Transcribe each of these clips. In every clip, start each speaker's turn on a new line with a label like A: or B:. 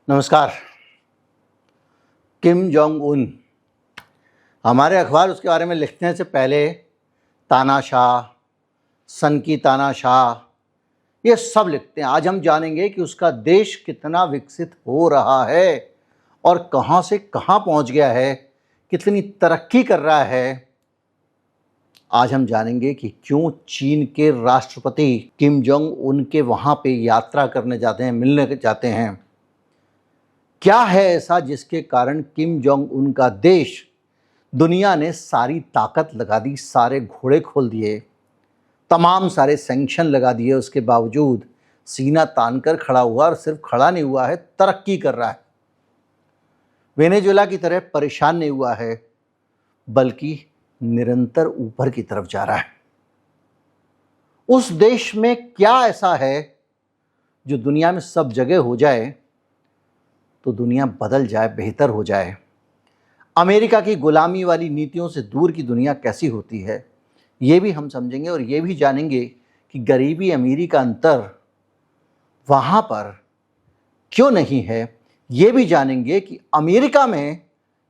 A: नमस्कार। Kim Jong Un, हमारे अखबार उसके बारे में लिखने से पहले तानाशाह, सन की तानाशाह, ये सब लिखते हैं। आज हम जानेंगे कि उसका देश कितना विकसित हो रहा है और कहाँ से कहाँ पहुँच गया है, कितनी तरक्की कर रहा है। आज हम जानेंगे कि क्यों चीन के राष्ट्रपति किम जोंग उन के वहाँ पे यात्रा करने जाते हैं, मिलने जाते हैं। क्या है ऐसा जिसके कारण किम जोंग उन का देश, दुनिया ने सारी ताकत लगा दी, सारे घोड़े खोल दिए, तमाम सारे सैंक्शन लगा दिए, उसके बावजूद सीना तान कर खड़ा हुआ और सिर्फ खड़ा नहीं हुआ है, तरक्की कर रहा है। वेनेजुएला की तरह परेशान नहीं हुआ है, बल्कि निरंतर ऊपर की तरफ जा रहा है। उस देश में क्या ऐसा है जो दुनिया में सब जगह हो जाए तो दुनिया बदल जाए, बेहतर हो जाए। अमेरिका की गुलामी वाली नीतियों से दूर की दुनिया कैसी होती है, ये भी हम समझेंगे और ये भी जानेंगे कि गरीबी अमीरी का अंतर वहाँ पर क्यों नहीं है। ये भी जानेंगे कि अमेरिका में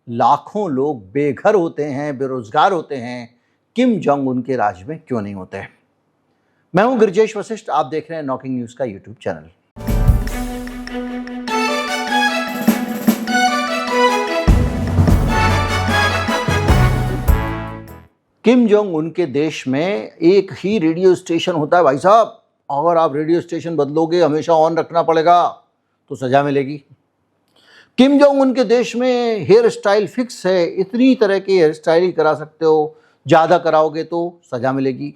A: लाखों लोग बेघर होते हैं, बेरोजगार होते हैं, किम जोंग उन के राज में क्यों नहीं होते। मैं हूं गिरिजेश वशिष्ठ, आप देख रहे हैं नॉकिंग न्यूज़ का YouTube channel. Kim Jong Un के देश में एक ही रेडियो स्टेशन होता है। भाई साहब, अगर आप रेडियो स्टेशन बदलोगे, हमेशा ऑन रखना पड़ेगा, तो सजा मिलेगी। किम जोंग उन के देश में हेयर स्टाइल फिक्स है, इतनी तरह की हेयर स्टाइल ही करा सकते हो, ज़्यादा कराओगे तो सजा मिलेगी।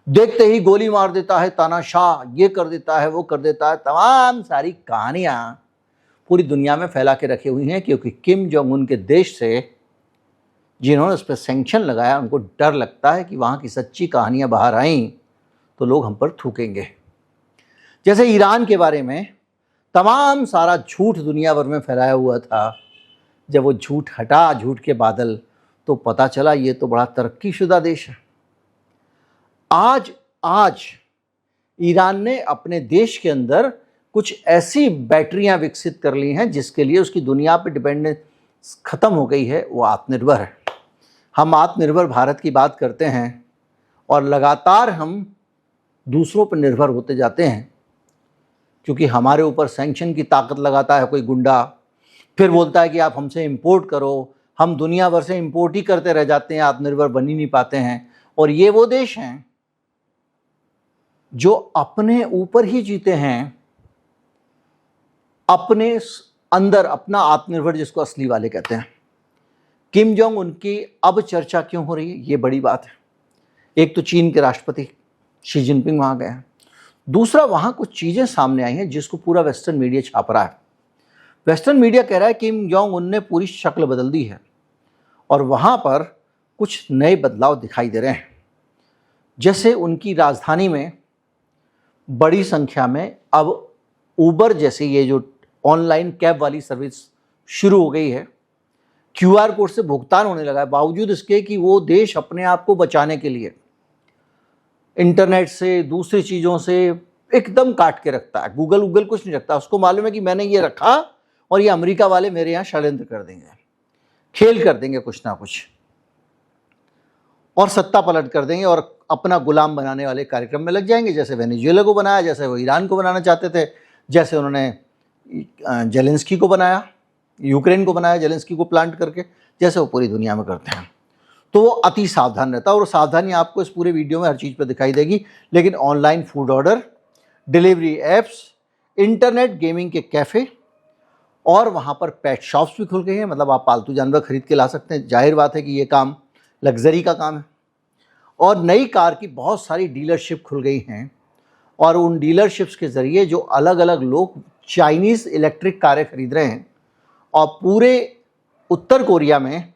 A: देखते ही गोली मार देता है तानाशाह, ये कर देता है, वो कर देता है। तमाम सारी कहानियाँ पूरी दुनिया में फैला के रखी हुई हैं, क्योंकि किम जोंग उन के देश से जिन्होंने उस पर सैंक्शन लगाया, उनको डर लगता है कि वहाँ की सच्ची कहानियाँ बाहर आईं तो लोग हम पर थूकेंगे। जैसे ईरान के बारे में तमाम सारा झूठ दुनिया भर में फैलाया हुआ था, जब वो झूठ हटा, झूठ के बादल, तो पता चला ये तो बड़ा तरक्कीशुदा देश है। आज ईरान ने अपने देश के अंदर कुछ ऐसी बैटरियां विकसित कर ली हैं जिसके लिए उसकी दुनिया पे डिपेंडेंस खत्म हो गई है, वो आत्मनिर्भर है। हम आत्मनिर्भर भारत की बात करते हैं और लगातार हम दूसरों पर निर्भर होते जाते हैं, क्योंकि हमारे ऊपर सैंक्शन की ताकत लगाता है कोई गुंडा, फिर बोलता है कि आप हमसे इंपोर्ट करो। हम दुनिया भर से इंपोर्ट ही करते रह जाते हैं, आत्मनिर्भर बन ही नहीं पाते हैं। और ये वो देश हैं जो अपने ऊपर ही जीते हैं, अपने अंदर अपना आत्मनिर्भर, जिसको असली वाले कहते हैं। किम जोंग उनकी अब चर्चा क्यों हो रही है, ये बड़ी बात है। एक तो चीन के राष्ट्रपति शी जिनपिंग वहाँ गए हैं, दूसरा वहाँ कुछ चीज़ें सामने आई हैं जिसको पूरा वेस्टर्न मीडिया छाप रहा है। वेस्टर्न मीडिया कह रहा है किम जोंग उन ने पूरी शक्ल बदल दी है और वहाँ पर कुछ नए बदलाव दिखाई दे रहे हैं। जैसे उनकी राजधानी में बड़ी संख्या में अब उबर जैसे ये जो ऑनलाइन कैब वाली सर्विस शुरू हो गई है। QR कोड से भुगतान होने लगा है, बावजूद इसके कि वो देश अपने आप को बचाने के लिए इंटरनेट से, दूसरी चीज़ों से एकदम काट के रखता है। गूगल कुछ नहीं रखता, उसको मालूम है कि मैंने ये रखा और ये अमेरिका वाले मेरे यहाँ षड्यंत्र कर देंगे, खेल कर देंगे कुछ ना कुछ, और सत्ता पलट कर देंगे और अपना गुलाम बनाने वाले कार्यक्रम में लग जाएंगे। जैसे वेनेजुएला को बनाया, जैसे वो ईरान को बनाना चाहते थे, जैसे उन्होंने जेलेंस्की को बनाया, यूक्रेन को बनाया जेलेंस्की को प्लांट करके, जैसे वो पूरी दुनिया में करते हैं। तो वो अति सावधान रहता है और सावधानी आपको इस पूरे वीडियो में हर चीज़ पर दिखाई देगी। लेकिन online food order, delivery apps, internet gaming के कैफ़े और वहाँ पर पेट शॉप्स भी खुल गए हैं, मतलब आप पालतू जानवर खरीद के ला सकते हैं। जाहिर बात है कि ये काम लग्जरी का काम है। और नई कार की बहुत सारी डीलरशिप खुल गई हैं और उन डीलरशिप्स के ज़रिए जो अलग अलग लोग चाइनीज़ इलेक्ट्रिक कारें खरीद रहे हैं। और पूरे उत्तर कोरिया में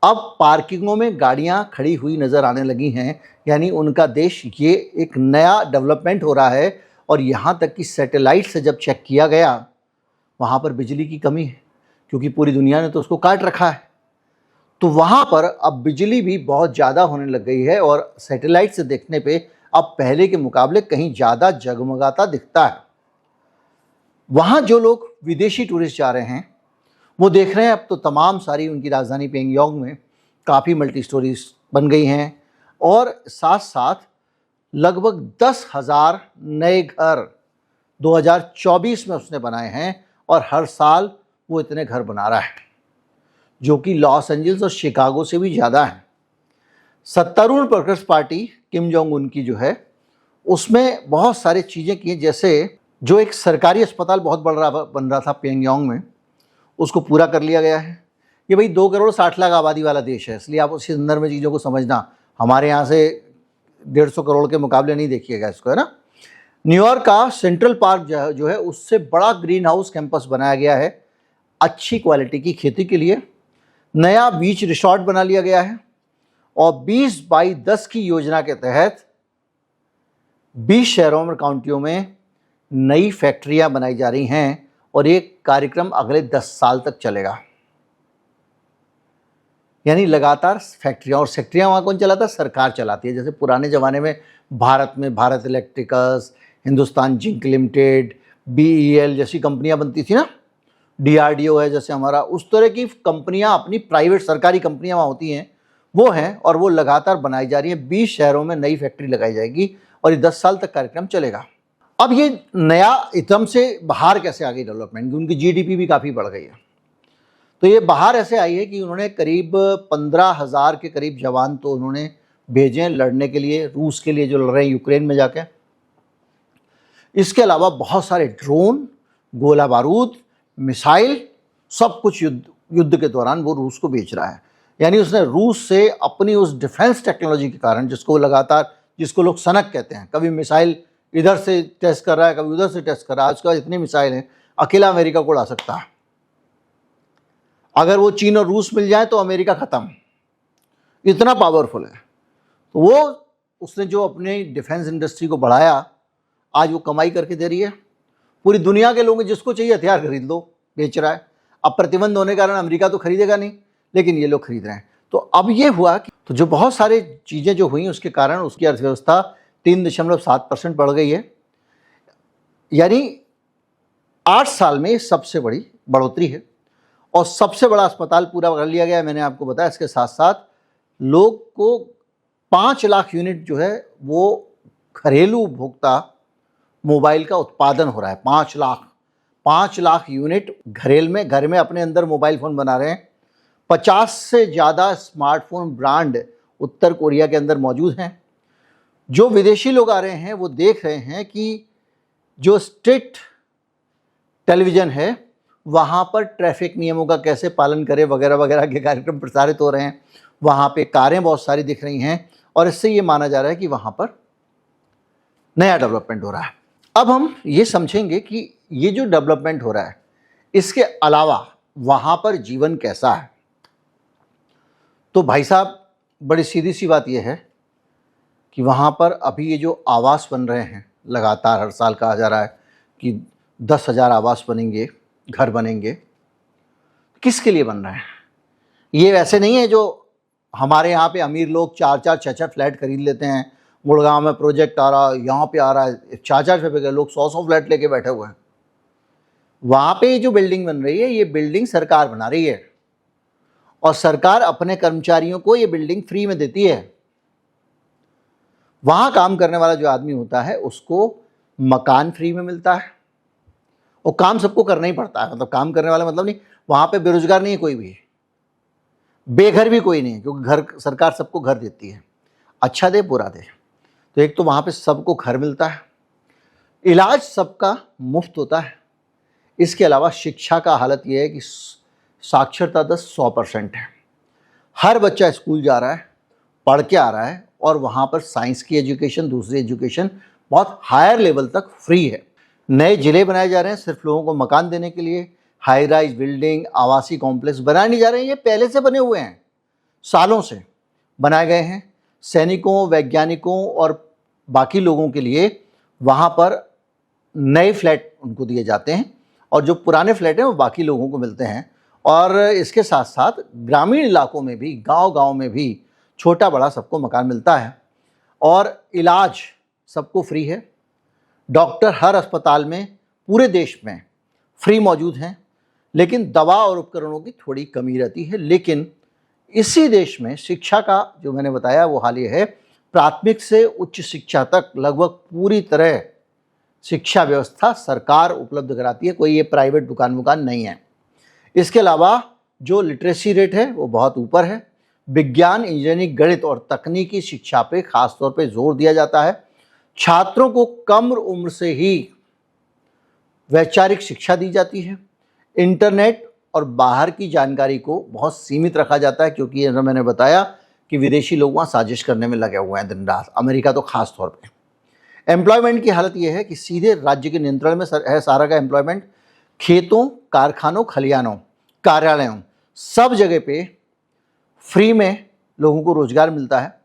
A: अब पार्किंगों में गाड़ियां खड़ी हुई नज़र आने लगी हैं, यानी उनका देश, ये एक नया डेवलपमेंट हो रहा है। और यहाँ तक कि सैटेलाइट से जब चेक किया गया, वहाँ पर बिजली की कमी है, क्योंकि पूरी दुनिया ने तो उसको काट रखा है। तो वहाँ पर अब बिजली भी बहुत ज़्यादा होने लग गई है और सैटेलाइट से देखने पे अब पहले के मुकाबले कहीं ज़्यादा जगमगाता दिखता है। वहाँ जो लोग विदेशी टूरिस्ट जा रहे हैं वो देख रहे हैं अब तो तमाम सारी उनकी राजधानी पेंगयांग में काफ़ी मल्टी स्टोरीज बन गई हैं और साथ साथ लगभग 10,000 नए घर 2024 में उसने बनाए हैं और हर साल वो इतने घर बना रहा है, जो कि लॉस एंजल्स और शिकागो से भी ज़्यादा है। सत्तारूढ़ workers party Kim Jong Un की जो है उसमें बहुत सारी चीज़ें की हैं, जैसे जो एक सरकारी अस्पताल बहुत बन रहा था पेंगयांग में, उसको पूरा कर लिया गया है। ये भाई 2 करोड़ 60 लाख आबादी वाला देश है, इसलिए आप उसी अंदर में चीज़ों को समझना, हमारे यहाँ से 150 करोड़ के मुकाबले नहीं देखिएगा इसको, है ना। न्यूयॉर्क का सेंट्रल पार्क जो है उससे बड़ा ग्रीन हाउस कैंपस बनाया गया है अच्छी क्वालिटी की खेती के लिए। नया बीच रिसोर्ट बना लिया गया है और 20x10 की योजना के तहत 20 शहरों में काउंटियों में नई फैक्ट्रियां बनाई जा रही हैं और ये कार्यक्रम अगले 10 साल तक चलेगा। यानी लगातार फैक्ट्रियां, और फैक्ट्रियां वहाँ कौन चलाता है? सरकार चलाती है। जैसे पुराने ज़माने में Bharat electricals, Hindustan zinc limited, BEL जैसी कंपनियां बनती थी ना, DRDO है जैसे हमारा, उस तरह की कंपनियां अपनी प्राइवेट सरकारी कंपनियां वहाँ होती हैं वो हैं और वो लगातार बनाई जा रही हैं। 20 शहरों में नई फैक्ट्री लगाई जाएगी और ये 10 साल तक कार्यक्रम चलेगा। अब ये नया एकदम से बाहर कैसे आ गई डेवलपमेंट? उनकी GDP भी काफ़ी बढ़ गई है। तो ये बाहर ऐसे आई है कि उन्होंने करीब 15,000 के करीब जवान तो उन्होंने भेजे हैं लड़ने के लिए, रूस के लिए जो लड़ रहे हैं यूक्रेन में जाके। इसके अलावा बहुत सारे ड्रोन, गोला बारूद, मिसाइल, सब कुछ युद्ध के दौरान वो रूस को बेच रहा है। यानी उसने रूस से अपनी उस डिफेंस टेक्नोलॉजी के कारण, जिसको लोग सनक कहते हैं, कभी मिसाइल इधर से टेस्ट कर रहा है, कभी उधर से टेस्ट कर रहा है। आज के बाद इतनी मिसाइल हैं अकेला अमेरिका को उड़ा सकता है। अगर वो चीन और रूस मिल जाए तो अमेरिका खत्म, इतना पावरफुल है। तो वो उसने जो अपने डिफेंस इंडस्ट्री को बढ़ाया, आज वो कमाई करके दे रही है। पूरी दुनिया के लोग जिसको चाहिए हथियार खरीद लो, बेच रहा है। अब प्रतिबंध होने के कारण अमेरिका तो खरीदेगा नहीं, लेकिन ये लोग खरीद रहे हैं। तो अब ये हुआ कि तो जो बहुत सारी चीज़ें जो हुई उसके कारण उसकी अर्थव्यवस्था 3.7% बढ़ गई है। यानी 8 साल में सबसे बड़ी बढ़ोतरी है और सबसे बड़ा अस्पताल पूरा कर लिया गया है, मैंने आपको बताया। इसके साथ साथ लोग को 5 लाख यूनिट जो है वो घरेलू उपभोक्ता मोबाइल का उत्पादन हो रहा है। 5 लाख यूनिट घर में अपने अंदर मोबाइल फ़ोन बना रहे हैं। 50 से ज़्यादा स्मार्टफोन ब्रांड उत्तर कोरिया के अंदर मौजूद हैं। जो विदेशी लोग आ रहे हैं वो देख रहे हैं कि जो स्ट्रिक्ट टेलीविज़न है वहाँ पर ट्रैफिक नियमों का कैसे पालन करें वगैरह वगैरह के कार्यक्रम प्रसारित हो रहे हैं। वहाँ पे कारें बहुत सारी दिख रही हैं और इससे ये माना जा रहा है कि वहाँ पर नया डेवलपमेंट हो रहा है। अब हम ये समझेंगे कि ये जो डेवलपमेंट हो रहा है इसके अलावा वहाँ पर जीवन कैसा है। तो भाई साहब, बड़ी सीधी सी बात यह है कि वहाँ पर अभी ये जो आवास बन रहे हैं, लगातार हर साल कहा जा रहा है कि 10,000 आवास बनेंगे, घर बनेंगे। किसके लिए बन रहे हैं? ये वैसे नहीं है जो हमारे यहाँ पे अमीर लोग 4-4, 6-6 फ्लैट खरीद लेते हैं। गुड़गांव में प्रोजेक्ट आ रहा है, यहाँ पे आ रहा है, 4-4 रुपये के लोग 100-100 फ्लैट लेके बैठे हुए हैं। वहाँ पे जो बिल्डिंग बन रही है ये बिल्डिंग सरकार बना रही है और सरकार अपने कर्मचारियों को ये बिल्डिंग फ्री में देती है। वहाँ काम करने वाला जो आदमी होता है उसको मकान फ्री में मिलता है और काम सबको करना ही पड़ता है। मतलब काम करने वाला मतलब नहीं, वहाँ पे बेरोजगार नहीं है कोई भी, बेघर भी कोई नहीं है, क्योंकि घर सरकार सबको घर देती है, अच्छा दे बुरा दे। तो एक तो वहाँ पे सबको घर मिलता है, इलाज सबका मुफ्त होता है। इसके अलावा शिक्षा का हालत यह है कि साक्षरता दर 100% है। हर बच्चा स्कूल जा रहा है, पढ़ के आ रहा है और वहाँ पर साइंस की एजुकेशन, दूसरी एजुकेशन बहुत हायर लेवल तक फ्री है। नए ज़िले बनाए जा रहे हैं सिर्फ लोगों को मकान देने के लिए। हाई राइज बिल्डिंग, आवासीय कॉम्प्लेक्स बनाए नहीं जा रहे हैं, ये पहले से बने हुए हैं, सालों से बनाए गए हैं। सैनिकों, वैज्ञानिकों और बाकी लोगों के लिए वहाँ पर नए फ्लैट उनको दिए जाते हैं और जो पुराने फ्लैट हैं वो बाकी लोगों को मिलते हैं। और इसके साथ साथ ग्रामीण इलाकों में भी, गांव-गांव में भी छोटा बड़ा सबको मकान मिलता है और इलाज सबको फ्री है। डॉक्टर हर अस्पताल में पूरे देश में फ्री मौजूद हैं, लेकिन दवा और उपकरणों की थोड़ी कमी रहती है। लेकिन इसी देश में शिक्षा का जो मैंने बताया वो हाल ये है, प्राथमिक से उच्च शिक्षा तक लगभग पूरी तरह शिक्षा व्यवस्था सरकार उपलब्ध कराती है, कोई ये प्राइवेट दुकान नहीं है। इसके अलावा जो लिटरेसी रेट है वो बहुत ऊपर है। विज्ञान, इंजीनियरिंग, गणित और तकनीकी शिक्षा पे खास तौर पे जोर दिया जाता है। छात्रों को कम उम्र से ही वैचारिक शिक्षा दी जाती है। इंटरनेट और बाहर की जानकारी को बहुत सीमित रखा जाता है, क्योंकि ये मैंने बताया कि विदेशी लोग वहाँ साजिश करने में लगे हुए हैं दिन रात, अमेरिका तो खास तौर पे। एम्प्लॉयमेंट की हालत ये है कि सीधे राज्य के नियंत्रण में है सारा का एम्प्लॉयमेंट। खेतों, कारखानों, खलिहानों, कार्यालयों, सब जगह पे फ्री में लोगों को रोजगार मिलता है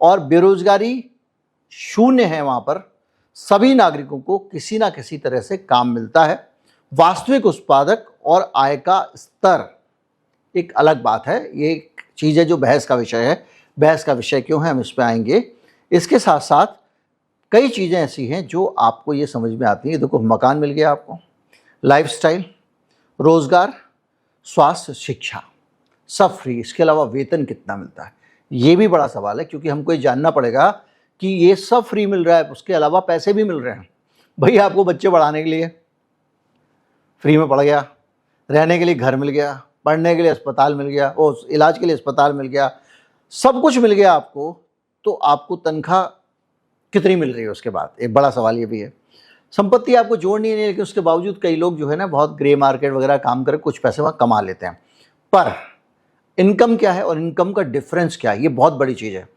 A: और बेरोजगारी शून्य है। वहाँ पर सभी नागरिकों को किसी ना किसी तरह से काम मिलता है। वास्तविक उत्पादक और आय का स्तर एक अलग बात है, ये एक चीज़ है जो बहस का विषय है। बहस का विषय क्यों है, हम इस पर आएंगे। इसके साथ साथ कई चीज़ें ऐसी हैं जो आपको ये समझ में आती हैं। देखो, मकान मिल गया आपको, लाइफस्टाइल, रोज़गार, स्वास्थ्य, शिक्षा, सब फ्री। इसके अलावा वेतन कितना मिलता है, ये भी बड़ा सवाल है, क्योंकि हमको ये जानना पड़ेगा कि ये सब फ्री मिल रहा है, उसके अलावा पैसे भी मिल रहे हैं। भाई आपको बच्चे पढ़ाने के लिए फ्री में पढ़ गया, रहने के लिए घर मिल गया, पढ़ने के लिए अस्पताल मिल गया, और इलाज के लिए अस्पताल मिल गया, सब कुछ मिल गया आपको, तो आपको तनख्वाह कितनी मिल रही है उसके बाद, एक बड़ा सवाल ये भी है। संपत्ति आपको जोड़नी नहीं है, लेकिन उसके बावजूद कई लोग जो है ना बहुत ग्रे मार्केट वगैरह काम कर कुछ पैसे वहाँ कमा लेते हैं। पर इनकम क्या है और इनकम का डिफरेंस क्या है, ये बहुत बड़ी चीज़ है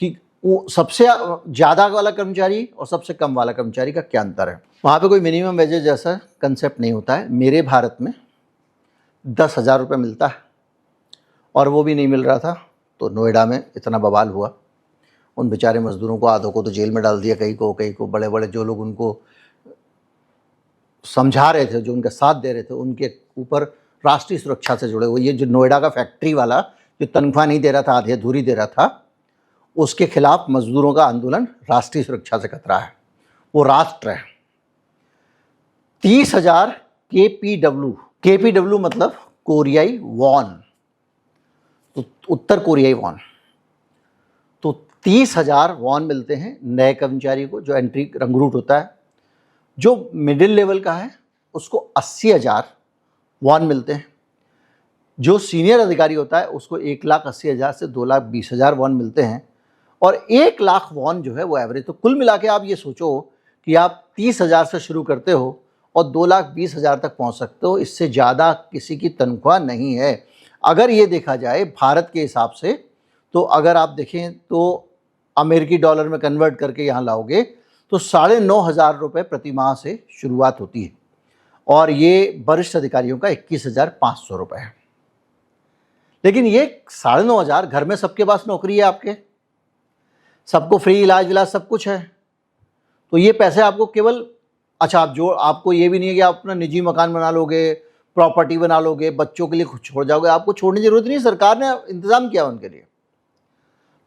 A: कि वो सबसे ज़्यादा वाला कर्मचारी और सबसे कम वाला कर्मचारी का क्या अंतर है। वहाँ पे कोई मिनिमम वेजेस जैसा कंसेप्ट नहीं होता है। मेरे भारत में 10,000 रुपये मिलता है, और वो भी नहीं मिल रहा था तो नोएडा में इतना बवाल हुआ। उन बेचारे मज़दूरों को आधों को तो जेल में डाल दिया, कई को बड़े बड़े जो लोग उनको समझा रहे थे, जो उनका साथ दे रहे थे, उनके ऊपर राष्ट्रीय सुरक्षा से जुड़े हुए, ये जो नोएडा का फैक्ट्री वाला जो तनख्वाह नहीं दे रहा था, आधी अधूरी दे रहा था, उसके खिलाफ मजदूरों का आंदोलन राष्ट्रीय सुरक्षा से खतरा है, वो राष्ट्र है। 30,000 KPW मतलब कोरियाई वॉन, तो उत्तर कोरियाई वॉन, तो 30,000 वॉन मिलते हैं नए कर्मचारी को जो एंट्री रंगरूट होता है। जो मिडिल लेवल का है उसको 80,000 वॉन मिलते हैं। जो सीनियर अधिकारी होता है उसको 1,80,000 से 2,20,000 वॉन मिलते हैं, और 1 लाख वॉन जो है वो एवरेज। तो कुल मिला के आप ये सोचो कि आप 30,000 से शुरू करते हो और 2,20,000 तक पहुंच सकते हो। इससे ज़्यादा किसी की तनख्वाह नहीं है। अगर ये देखा जाए भारत के हिसाब से, तो अगर आप देखें तो अमेरिकी डॉलर में कन्वर्ट करके यहाँ लाओगे तो 9,500 रुपये प्रति माह से शुरुआत होती है, और ये वरिष्ठ अधिकारियों का 21,500 रुपये है। लेकिन ये 9,500, घर में सबके पास नौकरी है, आपके सबको फ्री इलाज विलाज सब कुछ है, तो ये पैसे आपको केवल, अच्छा आप जो आपको ये भी नहीं है कि आप अपना निजी मकान बना लोगे, प्रॉपर्टी बना लोगे, बच्चों के लिए कुछ छोड़ जाओगे, आपको छोड़ने की जरूरत नहीं, सरकार ने इंतज़ाम किया उनके लिए।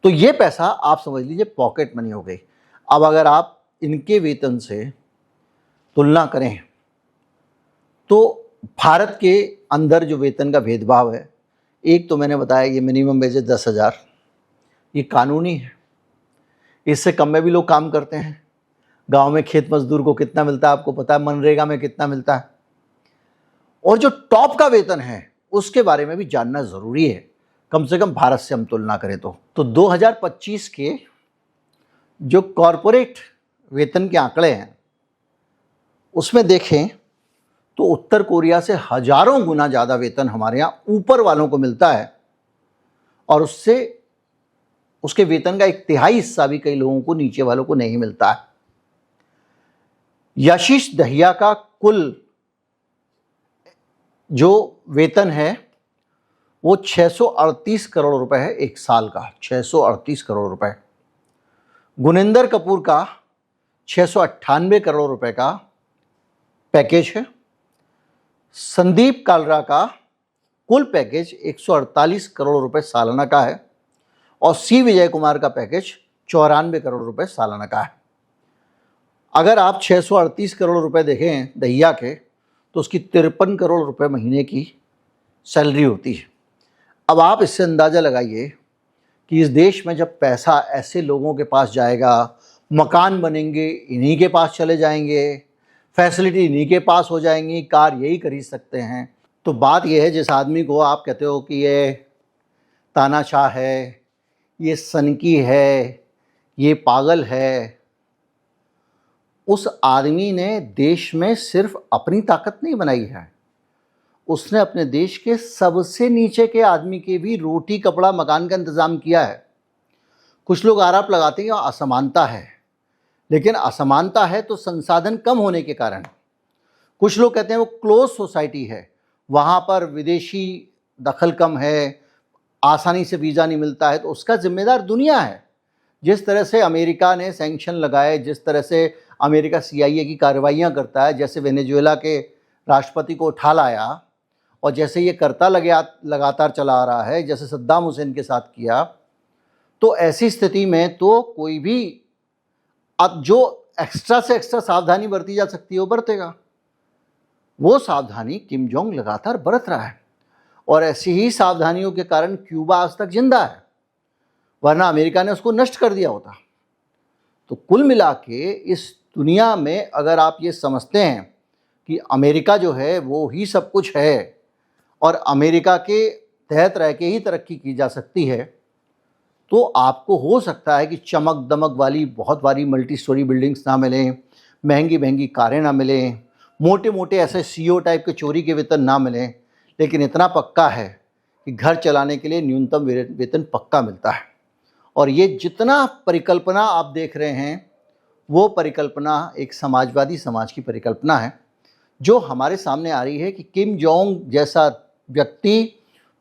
A: तो ये पैसा आप समझ लीजिए पॉकेट मनी हो गई। अब अगर आप इनके वेतन से तुलना करें तो भारत के अंदर जो वेतन का भेदभाव है, एक तो मैंने बताया ये मिनिमम वेजेस 10,000, ये कानूनी है, इससे कम में भी लोग काम करते हैं। गांव में खेत मजदूर को कितना मिलता है आपको पता है, मनरेगा में कितना मिलता है। और जो टॉप का वेतन है उसके बारे में भी जानना ज़रूरी है, कम से कम भारत से हम तुलना करें तो 2025 के जो कॉरपोरेट वेतन के आंकड़े हैं उसमें देखें तो उत्तर कोरिया से हजारों गुना ज़्यादा वेतन हमारे यहाँ ऊपर वालों को मिलता है, और उससे उसके वेतन का 1/3 हिस्सा भी कई लोगों को, नीचे वालों को नहीं मिलता है। यशीश दहिया का कुल जो वेतन है वो 638 करोड़ रुपए है एक साल का, 638 करोड़ रुपए। गुनिंदर कपूर का 698 करोड़ रुपए का पैकेज है। संदीप कालरा का कुल पैकेज 148 करोड़ रुपए सालाना का है, और सी विजय कुमार का पैकेज 94 करोड़ रुपए सालाना का है। अगर आप 638 करोड़ रुपए देखें दहिया के, तो उसकी 53 करोड़ रुपए महीने की सैलरी होती है। अब आप इससे अंदाज़ा लगाइए कि इस देश में जब पैसा ऐसे लोगों के पास जाएगा, मकान बनेंगे इन्हीं के पास चले जाएंगे, फैसिलिटी इन्हीं के पास हो जाएंगी, कार यही खरीद सकते हैं। तो बात यह है, जिस आदमी को आप कहते हो कि ये तानाशाह है, ये सनकी है, ये पागल है, उस आदमी ने देश में सिर्फ अपनी ताकत नहीं बनाई है, उसने अपने देश के सबसे नीचे के आदमी के भी रोटी कपड़ा मकान का इंतज़ाम किया है। कुछ लोग आरोप लगाते हैं कि असमानता है, लेकिन असमानता है तो संसाधन कम होने के कारण। कुछ लोग कहते हैं वो क्लोज सोसाइटी है, वहाँ पर विदेशी दखल कम है, आसानी से वीज़ा नहीं मिलता है, तो उसका जिम्मेदार दुनिया है। जिस तरह से अमेरिका ने सैंक्शन लगाए, जिस तरह से अमेरिका CIA की कार्रवाइयाँ करता है, जैसे वेनेजुएला के राष्ट्रपति को उठा लाया और जैसे ये करता लगातार चला आ रहा है, जैसे सद्दाम हुसैन के साथ किया, तो ऐसी स्थिति में तो कोई भी अब जो एक्स्ट्रा से एक्स्ट्रा सावधानी बरती जा सकती है वो बरतेगा। वो सावधानी किम जोंग लगातार बरत रहा है और ऐसी ही सावधानियों के कारण क्यूबा आज तक जिंदा है, वरना अमेरिका ने उसको नष्ट कर दिया होता। तो कुल मिला के इस दुनिया में अगर आप ये समझते हैं कि अमेरिका जो है वो ही सब कुछ है और अमेरिका के तहत रह के ही तरक्की की जा सकती है, तो आपको हो सकता है कि चमक दमक वाली बहुत बड़ी मल्टी स्टोरी बिल्डिंग्स ना मिलें, महंगी महंगी कारें ना मिलें, मोटे मोटे ऐसे CEO टाइप के चोरी के वेतन ना मिलें, लेकिन इतना पक्का है कि घर चलाने के लिए न्यूनतम वेतन पक्का मिलता है। और ये जितना परिकल्पना आप देख रहे हैं, वो परिकल्पना एक समाजवादी समाज की परिकल्पना है जो हमारे सामने आ रही है कि किम जोंग जैसा व्यक्ति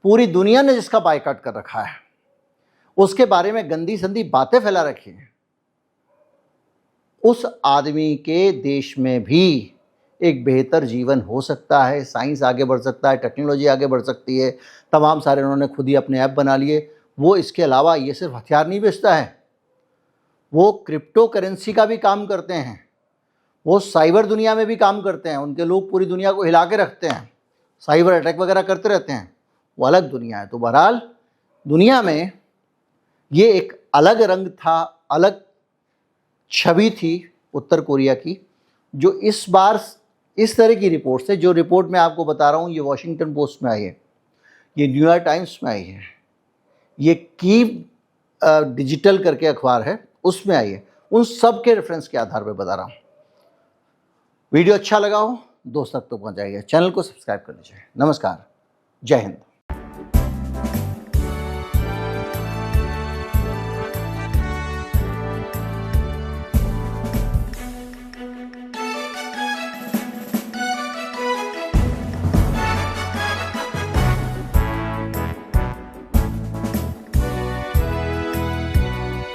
A: पूरी दुनिया ने जिसका बायकॉट कर रखा है, उसके बारे में गंदी संदी बातें फैला रखी हैं, उस आदमी के देश में भी एक बेहतर जीवन हो सकता है। साइंस आगे बढ़ सकता है, टेक्नोलॉजी आगे बढ़ सकती है। तमाम सारे उन्होंने खुद ही अपने ऐप बना लिए। वो इसके अलावा ये सिर्फ हथियार नहीं बेचता है, वो क्रिप्टो करेंसी का भी काम करते हैं, वो साइबर दुनिया में भी काम करते हैं। उनके लोग पूरी दुनिया को हिला के रखते हैं, साइबर अटैक वगैरह करते रहते हैं, वो अलग दुनिया है। तो बहरहाल दुनिया में ये एक अलग रंग था, अलग छवि थी उत्तर कोरिया की, जो इस बार इस तरह की रिपोर्ट से, जो रिपोर्ट मैं आपको बता रहा हूँ, ये वॉशिंगटन पोस्ट में आई है, ये न्यूयॉर्क टाइम्स में आई है, ये की डिजिटल करके अखबार है उसमें आई है, उन सब के रेफरेंस के आधार पर बता रहा हूँ। वीडियो अच्छा लगा हो दोस्त तक तो पहुँचाइए, चैनल को सब्सक्राइब कर लीजिए। नमस्कार, जय हिंद।